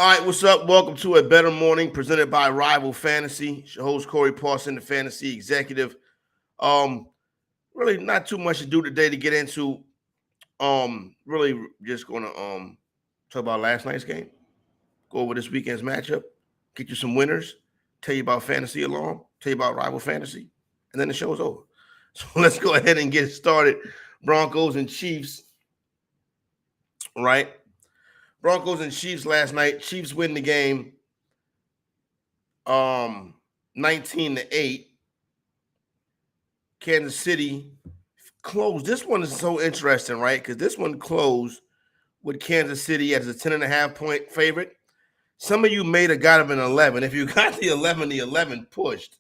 All right, what's up? Welcome to A Bettor Morning, presented by Rival Fantasy. It's your host, Corey Parson, the fantasy executive. Um, really not too much to do today to get into. Really just gonna talk about last night's game, go over this weekend's matchup, get you some winners, tell you about fantasy alarm, tell you about Rival Fantasy, and then the show's over. So let's go ahead and get started. Broncos and Chiefs, right? Broncos and Chiefs last night. Chiefs win the game 19-8. Kansas City closed. This one is so interesting, right? Because this one closed with Kansas City as a 10.5 point favorite. Some of you may have got them in 11. If you got the 11 pushed.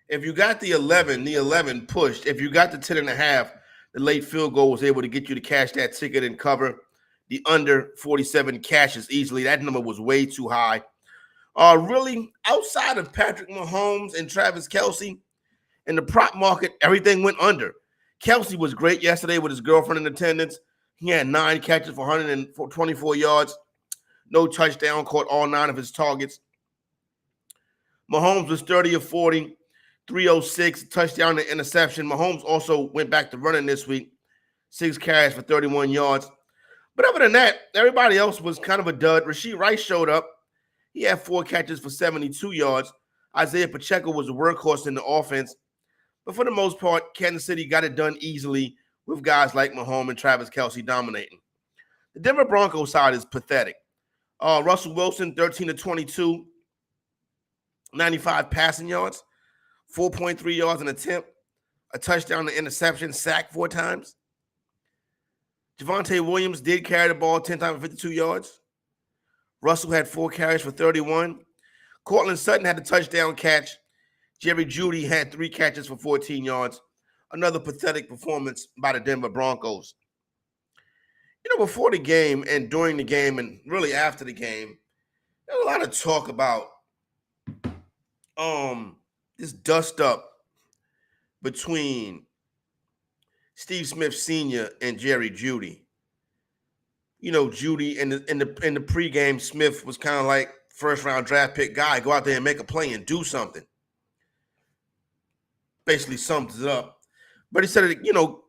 If you got the 11 pushed. If you got the 10.5, the late field goal was able to get you to cash that ticket and cover. The under 47 cashes easily. That number was way too high. Really, outside of Patrick Mahomes and Travis Kelce, in the prop market, everything went under. Kelce was great yesterday with his girlfriend in attendance. He had 9 catches for 124 yards. No touchdown, caught all 9 of his targets. Mahomes was 30 of 40, 306, touchdown and interception. Mahomes also went back to running this week, 6 carries for 31 yards. But other than that, everybody else was kind of a dud. Rashee Rice showed up. He had 4 catches for 72 yards. Isaiah Pacheco was a workhorse in the offense. But for the most part, Kansas City got it done easily with guys like Mahomes and Travis Kelce dominating. The Denver Broncos side is pathetic. Russell Wilson, 13 of 22, 95 passing yards, 4.3 yards an attempt, a touchdown to interception, sacked 4 times. Javonte Williams did carry the ball 10 times for 52 yards. Russell had 4 carries for 31. Cortland Sutton had a touchdown catch. Jerry Jeudy had 3 catches for 14 yards. Another pathetic performance by the Denver Broncos. You know, before the game and during the game and really after the game, there was a lot of talk about this dust-up between Steve Smith Sr. and Jerry Jeudy. You know, Jeudy in the pregame, Smith was kind of like first-round draft pick guy. Go out there and make a play and do something. Basically sums it up. But he said, you know,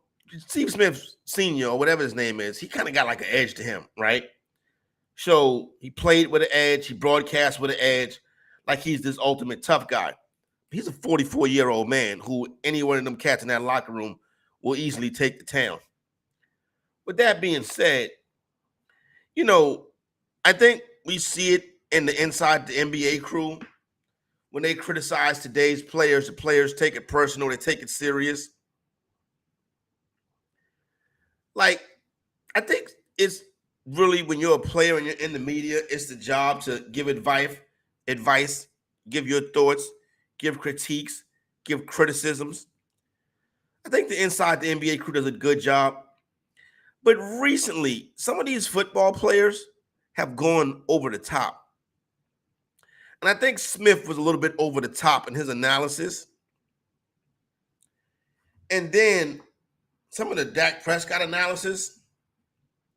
Steve Smith Sr. or whatever his name is, he kind of got like an edge to him, right? So he played with an edge. He broadcast with an edge like he's this ultimate tough guy. He's a 44-year-old man who any one of them cats in that locker room will easily take the town. With that being said, you know, I think we see it in the inside the NBA crew. When they criticize today's players, the players take it personal. They take it serious. Like, I think it's really when you're a player and you're in the media, it's the job to give advice, give your thoughts, give critiques, give criticisms. I think the inside the NBA crew does a good job. But recently, some of these football players have gone over the top. And I think Smith was a little bit over the top in his analysis. And then some of the Dak Prescott analysis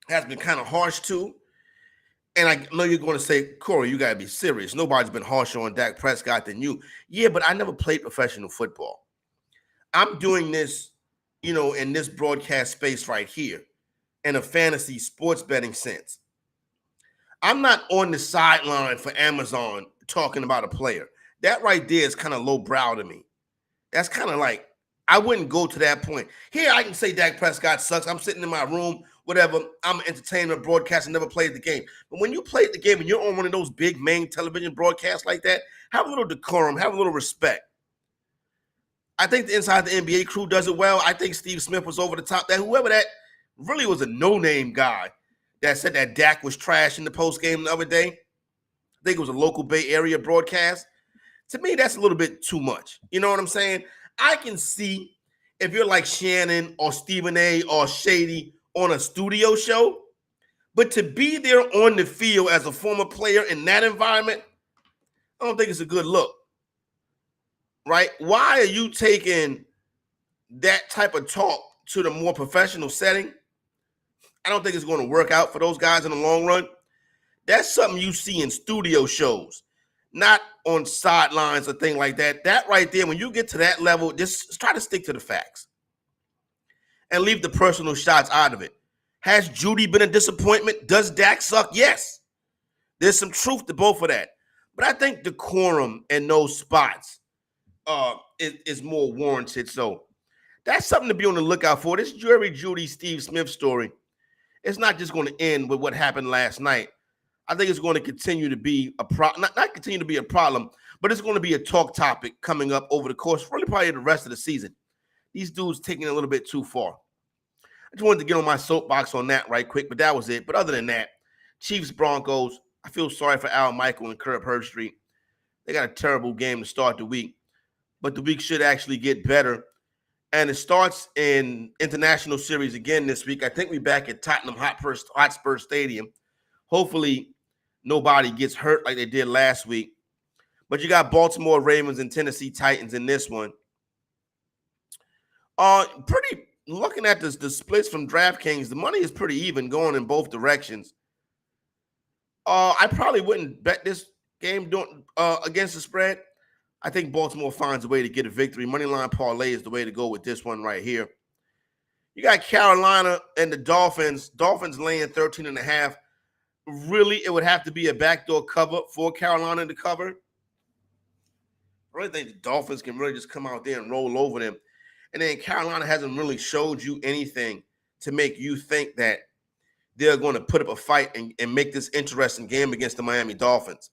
has been kind of harsh too. And I know you're going to say, Corey, you got to be serious. Nobody's been harsher on Dak Prescott than you. Yeah, but I never played professional football. I'm doing this, you know, in this broadcast space right here in a fantasy sports betting sense. I'm not on the sideline for Amazon talking about a player. That right there is kind of lowbrow to me. That's kind of like, I wouldn't go to that point. Here, I can say Dak Prescott sucks. I'm sitting in my room, whatever. I'm an entertainer, broadcaster, never played the game. But when you played the game and you're on one of those big main television broadcasts like that, have a little decorum, have a little respect. I think the inside the NBA crew does it well. I think Steve Smith was over the top. That whoever that really was a no-name guy that said that Dak was trash in the postgame the other day. I think it was a local Bay Area broadcast. To me, that's a little bit too much. You know what I'm saying? I can see if you're like Shannon or Stephen A. or Shady on a studio show, but to be there on the field as a former player in that environment, I don't think it's a good look. Right? Why are you taking that type of talk to the more professional setting? I don't think it's going to work out for those guys in the long run. That's something you see in studio shows, not on sidelines or thing like that. That right there, when you get to that level, just try to stick to the facts and leave the personal shots out of it. Has Judy been a disappointment? Does Dak suck? Yes. There's some truth to both of that. But I think decorum in those spots is more warranted. So that's something to be on the lookout for. This Jerry Judy Steve Smith story, it's not just going to end with what happened last night. I think it's going to continue to be a problem, not continue to be a problem, but it's going to be a talk topic coming up over the course, really probably the rest of the season. These dudes taking it a little bit too far. I just wanted to get on my soapbox on that right quick, but that was it. But other than that, Chiefs, Broncos, I feel sorry for Al Michael and Kurt Herbstreit. They got a terrible game to start the week, but the week should actually get better. And it starts in international series again this week. I think we're back at Tottenham Hotspur Stadium. Hopefully, nobody gets hurt like they did last week. But you got Baltimore Ravens and Tennessee Titans in this one. Looking at the splits from DraftKings, the money is pretty even going in both directions. I probably wouldn't bet this game against the spread. I think Baltimore finds a way to get a victory. Moneyline parlay is the way to go with this one right here. You got Carolina and the Dolphins. Dolphins laying 13.5. Really, it would have to be a backdoor cover for Carolina to cover. I really think the Dolphins can really just come out there and roll over them. And then Carolina hasn't really showed you anything to make you think that they're going to put up a fight and make this interesting game against the Miami Dolphins.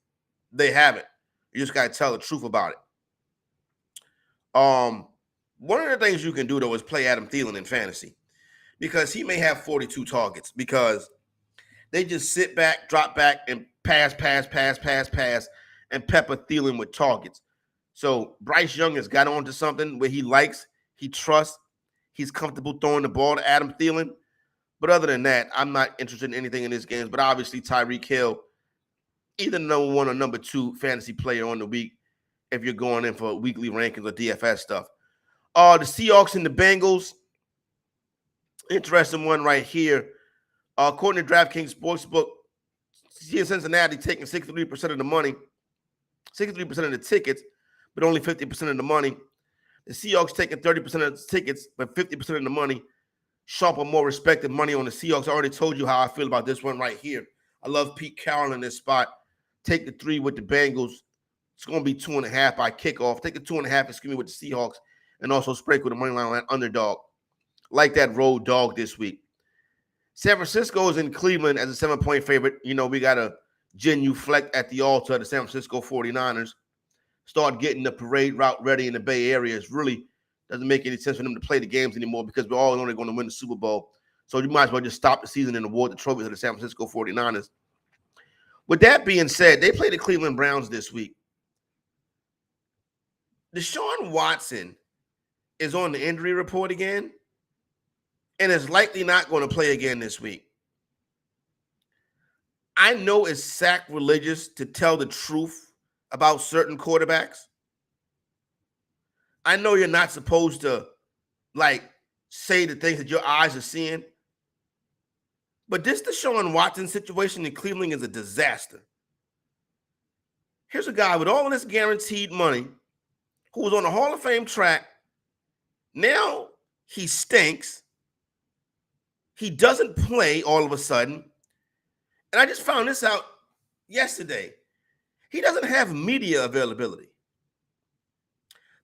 They haven't. You just got to tell the truth about it. One of the things you can do, though, is play Adam Thielen in fantasy because he may have 42 targets because they just sit back, drop back, and pass, and pepper Thielen with targets. So Bryce Young has got on to something where he likes, he trusts, he's comfortable throwing the ball to Adam Thielen. But other than that, I'm not interested in anything in this game. But obviously, Tyreek Hill, either number 1 or number 2 fantasy player on the week if you're going in for weekly rankings or DFS stuff. The Seahawks and the Bengals, interesting one right here. According to DraftKings Sportsbook, Cincinnati taking 63% of the money, 63% of the tickets, but only 50% of the money. The Seahawks taking 30% of the tickets, but 50% of the money. Sharper, more respected money on the Seahawks. I already told you how I feel about this one right here. I love Pete Carroll in this spot. Take the 3 with the Bengals. It's going to be 2.5 by kickoff. Take the 2.5 and scream with the Seahawks, and also sprinkle the money line on that underdog. Like that road dog this week. San Francisco is in Cleveland as a 7-point favorite. You know, we got to genuflect at the altar of the San Francisco 49ers. Start getting the parade route ready in the Bay Area. It really doesn't make any sense for them to play the games anymore because we're all only going to win the Super Bowl. So you might as well just stop the season and award the trophy to the San Francisco 49ers. With that being said, they play the Cleveland Browns this week. Deshaun Watson is on the injury report again and is likely not going to play again this week. I know it's sacrilegious to tell the truth about certain quarterbacks. I know you're not supposed to, say the things that your eyes are seeing. But this Deshaun Watson situation in Cleveland is a disaster. Here's a guy with all of this guaranteed money who was on the Hall of Fame track. Now he stinks. He doesn't play all of a sudden. And I just found this out yesterday. He doesn't have media availability.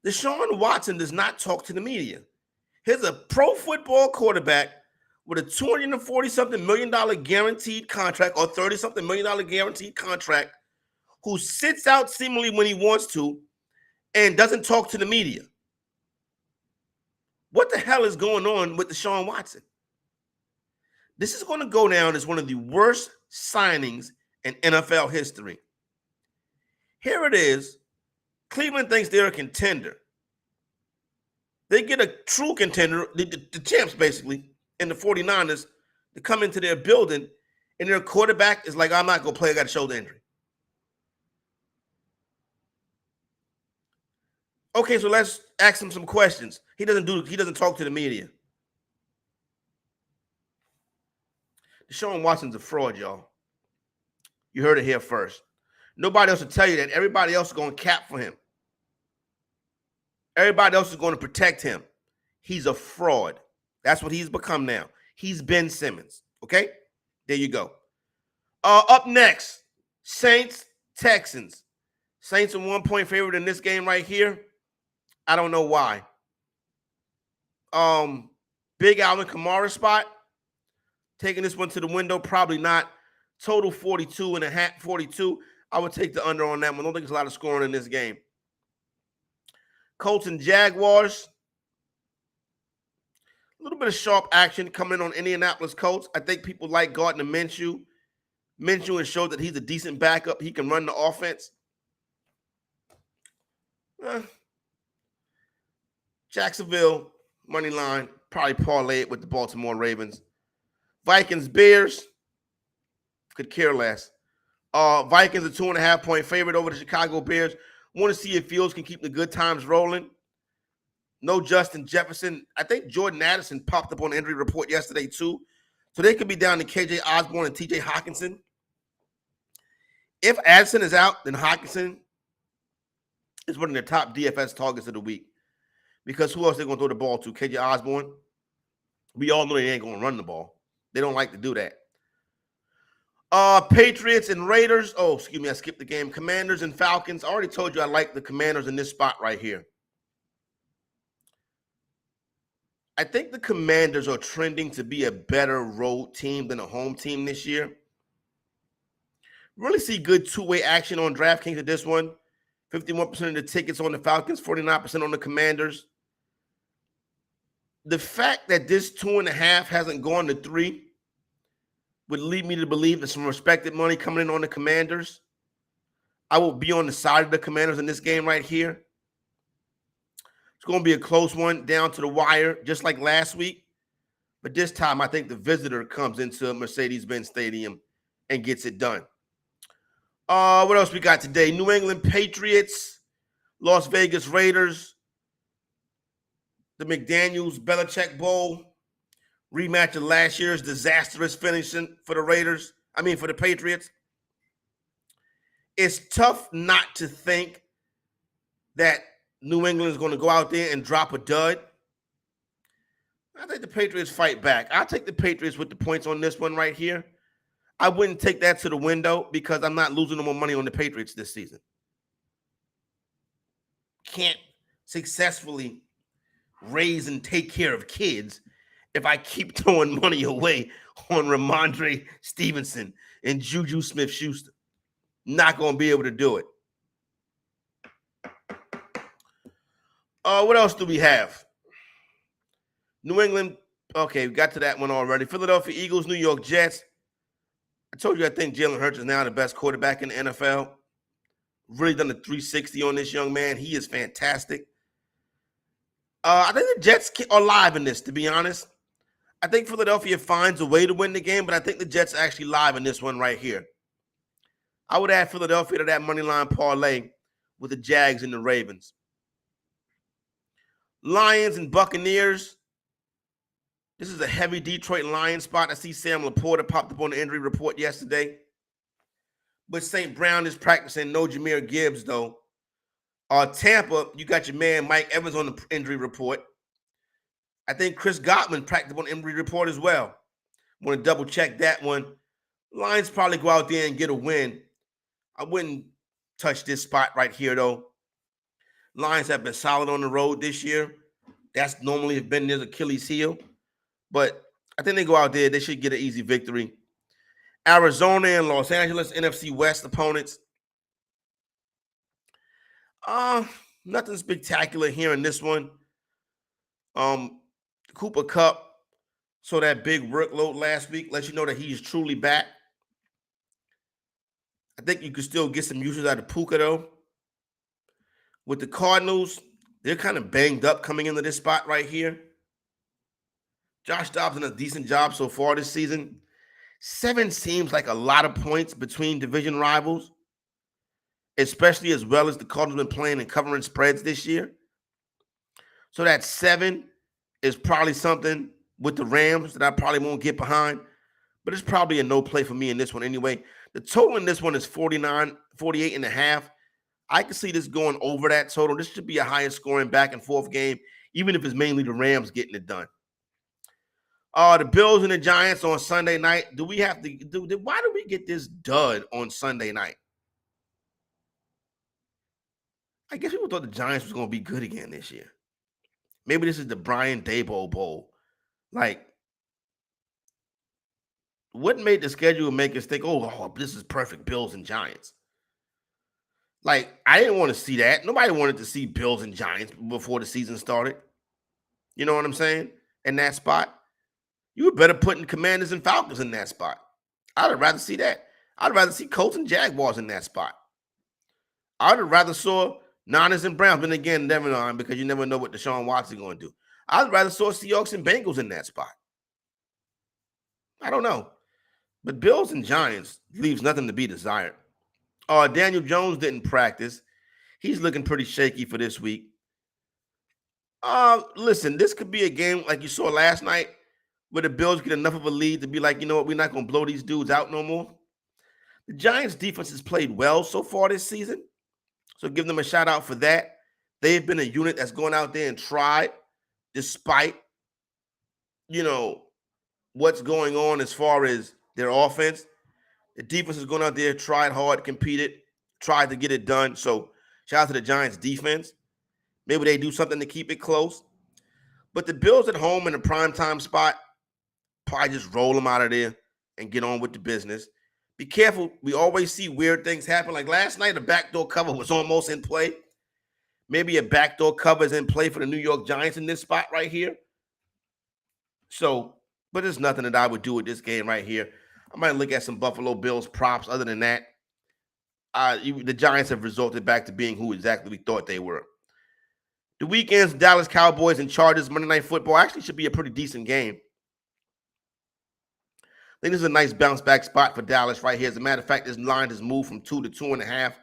Deshaun Watson does not talk to the media. Here's a pro football quarterback with a $240-something million guaranteed contract or $30-something million guaranteed contract who sits out seemingly when he wants to and doesn't talk to the media. What the hell is going on with Deshaun Watson? This is going to go down as one of the worst signings in NFL history. Here it is. Cleveland thinks they're a contender. They get a true contender, the champs basically, and the 49ers to come into their building, and their quarterback is like, I'm not going to play, I got a shoulder injury. Okay, so let's ask him some questions. He doesn't talk to the media. Deshaun Watson's a fraud, y'all. You heard it here first. Nobody else will tell you that. Everybody else is going to cap for him. Everybody else is going to protect him. He's a fraud. That's what he's become now. He's Ben Simmons. Okay? There you go. Up next, Saints, Texans. Saints are 1-point favorite in this game right here. I don't know why. Big Alvin Kamara spot. Taking this one to the window, probably not. Total 42. I would take the under on that one. I don't think there's a lot of scoring in this game. Colts and Jaguars. A little bit of sharp action coming in on Indianapolis Colts. I think people like Gardner Minshew. Minshew has showed that he's a decent backup. He can run the offense. Jacksonville, money line. Probably parlay it with the Baltimore Ravens. Vikings, Bears. Could care less. Vikings a 2.5-point favorite over the Chicago Bears. Want to see if Fields can keep the good times rolling. No Justin Jefferson. I think Jordan Addison popped up on the injury report yesterday too. So they could be down to KJ Osborne and TJ Hawkinson. If Addison is out, then Hawkinson is one of their top DFS targets of the week. Because who else are they going to throw the ball to? KJ Osborne? We all know they ain't going to run the ball. They don't like to do that. Patriots and Raiders. Oh, excuse me, I skipped the game. Commanders and Falcons. I already told you I like the Commanders in this spot right here. I think the Commanders are trending to be a better road team than a home team this year. Really see good two-way action on DraftKings at this one. 51% of the tickets on the Falcons, 49% on the Commanders. The fact that this 2.5 hasn't gone to 3 would lead me to believe there's some respected money coming in on the Commanders. I will be on the side of the Commanders in this game right here. It's going to be a close one down to the wire, just like last week. But this time, I think the visitor comes into Mercedes-Benz Stadium and gets it done. What else we got today? New England Patriots, Las Vegas Raiders, the McDaniels-Belichick Bowl, rematch of last year's disastrous finishing for the Patriots. It's tough not to think that New England is going to go out there and drop a dud. I think the Patriots fight back. I'll take the Patriots with the points on this one right here. I wouldn't take that to the window because I'm not losing no more money on the Patriots this season. Can't successfully raise and take care of kids if I keep throwing money away on Ramondre Stevenson and Juju Smith-Schuster. Not going to be able to do it. What else do we have? New England. Okay, we got to that one already. Philadelphia Eagles, New York Jets. I told you I think Jalen Hurts is now the best quarterback in the NFL. Really done a 360 on this young man. He is fantastic. I think the Jets are live in this, to be honest. I think Philadelphia finds a way to win the game, but I think the Jets are actually live in this one right here. I would add Philadelphia to that money line parlay with the Jags and the Ravens. Lions and Buccaneers. This is a heavy Detroit Lions spot. I see Sam Laporta popped up on the injury report yesterday. But St. Brown is practicing. No Jahmyr Gibbs, though. Tampa, you got your man Mike Evans on the injury report. I think Chris Godwin practiced on the injury report as well. Want to double check that one. Lions probably go out there and get a win. I wouldn't touch this spot right here, though. Lions have been solid on the road this year. That's normally have been their Achilles heel. But I think they go out there. They should get an easy victory. Arizona and Los Angeles, NFC West opponents. Nothing spectacular here in this one. Cooper Kupp saw that big workload last week. Lets you know that he's truly back. I think you could still get some usage out of Puka, though. With the Cardinals, they're kind of banged up coming into this spot right here. Josh Dobbs done a decent job so far this season. 7 seems like a lot of points between division rivals, especially as well as the Cardinals been playing and covering spreads this year. So that 7 is probably something with the Rams that I probably won't get behind, but it's probably a no play for me in this one anyway. The total in this one is 48 and a half. I can see this going over that total. This should be a higher scoring back and forth game, even if it's mainly the Rams getting it done. The Bills and the Giants on Sunday night. Why do we get this dud on Sunday night? I guess people thought the Giants was going to be good again this year. Maybe this is the Brian Daboll Bowl. Like, what made the schedule make us think, oh, this is perfect, Bills and Giants? Like, I didn't want to see that. Nobody wanted to see Bills and Giants before the season started. You know what I'm saying? In that spot. You were better putting Commanders and Falcons in that spot. I'd rather see that. I'd rather see Colts and Jaguars in that spot. I'd rather saw Niners and Browns, but again, never know, because you never know what Deshaun Watson's going to do. I'd rather saw Seahawks and Bengals in that spot. I don't know. But Bills and Giants leaves nothing to be desired. Daniel Jones didn't practice. He's looking pretty shaky for this week. Listen, this could be a game like you saw last night where the Bills get enough of a lead to be like, you know what, we're not going to blow these dudes out no more. The Giants' defense has played well so far this season, so give them a shout out for that. They've been a unit that's gone out there and tried, despite, what's going on as far as their offense. The defense has gone out there, tried hard, competed, tried to get it done. So shout out to the Giants' defense. Maybe they do something to keep it close. But the Bills at home in a primetime spot, probably just roll them out of there and get on with the business. Be careful. We always see weird things happen. Like last night, a backdoor cover was almost in play. Maybe a backdoor cover is in play for the New York Giants in this spot right here. So, but there's nothing that I would do with this game right here. I might look at some Buffalo Bills props. Other than that, the Giants have resulted back to being who exactly we thought they were. The weekend's Dallas Cowboys and Chargers Monday Night Football actually should be a pretty decent game. I think this is a nice bounce back spot for Dallas right here. As a matter of fact, this line has moved from 2 to 2.5.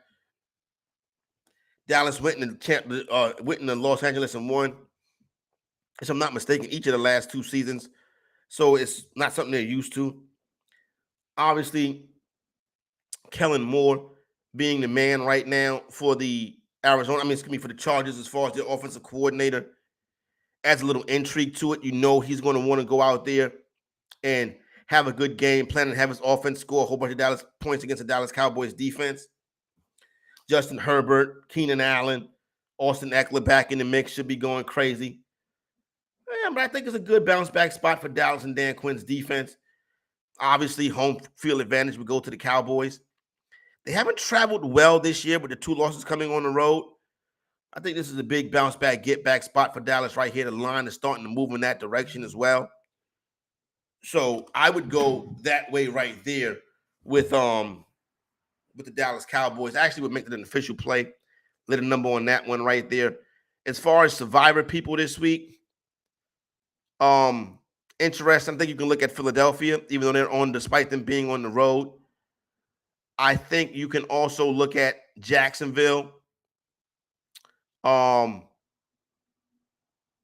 Dallas went in the Los Angeles and won, if I'm not mistaken, each of the last 2 seasons. So it's not something they're used to. Obviously, Kellen Moore being the man right now for the for the Chargers as far as their offensive coordinator adds a little intrigue to it. He's going to want to go out there and have a good game plan and have his offense score a whole bunch of Dallas points against the Dallas Cowboys defense. Justin Herbert, Keenan Allen, Austin Eckler back in the mix should be going crazy. Yeah, but I think it's a good bounce back spot for Dallas and Dan Quinn's defense. Obviously, home field advantage would go to the Cowboys. They haven't traveled well this year with the 2 losses coming on the road. I think this is a big bounce back, get back spot for Dallas right here. The line is starting to move in that direction as well. So I would go that way right there with the Dallas Cowboys. I actually would make it an official play. Let a number on that one right there. As far as survivor people this week, interesting. I think you can look at Philadelphia, even though they're on, despite them being on the road. I think you can also look at Jacksonville.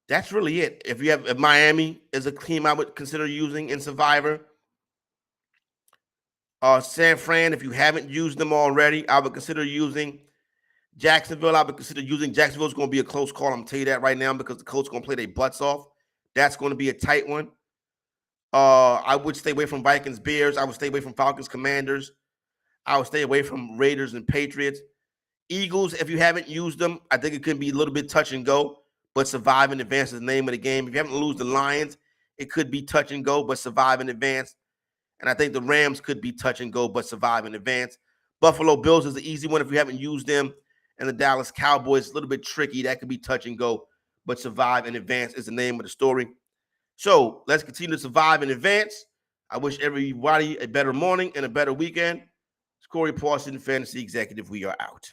That's really it. If Miami is a team I would consider using in Survivor. San Fran, if you haven't used them already, I would consider using Jacksonville. I would consider using Jacksonville. It's going to be a close call. I'm going to tell you that right now because the Colts are going to play their butts off. That's going to be a tight one. I would stay away from Vikings, Bears. I would stay away from Falcons, Commanders. I would stay away from Raiders and Patriots. Eagles, if you haven't used them, I think it could be a little bit touch and go, but survive and advance is the name of the game. If you haven't lose the Lions, it could be touch and go, but survive and advance. And I think the Rams could be touch and go, but survive and advance. Buffalo Bills is the easy one if you haven't used them. And the Dallas Cowboys, a little bit tricky. That could be touch and go, but survive and advance is the name of the story. So let's continue to survive and advance. I wish everybody a better morning and a better weekend. It's Corey Parson, Fantasy Executive. We are out.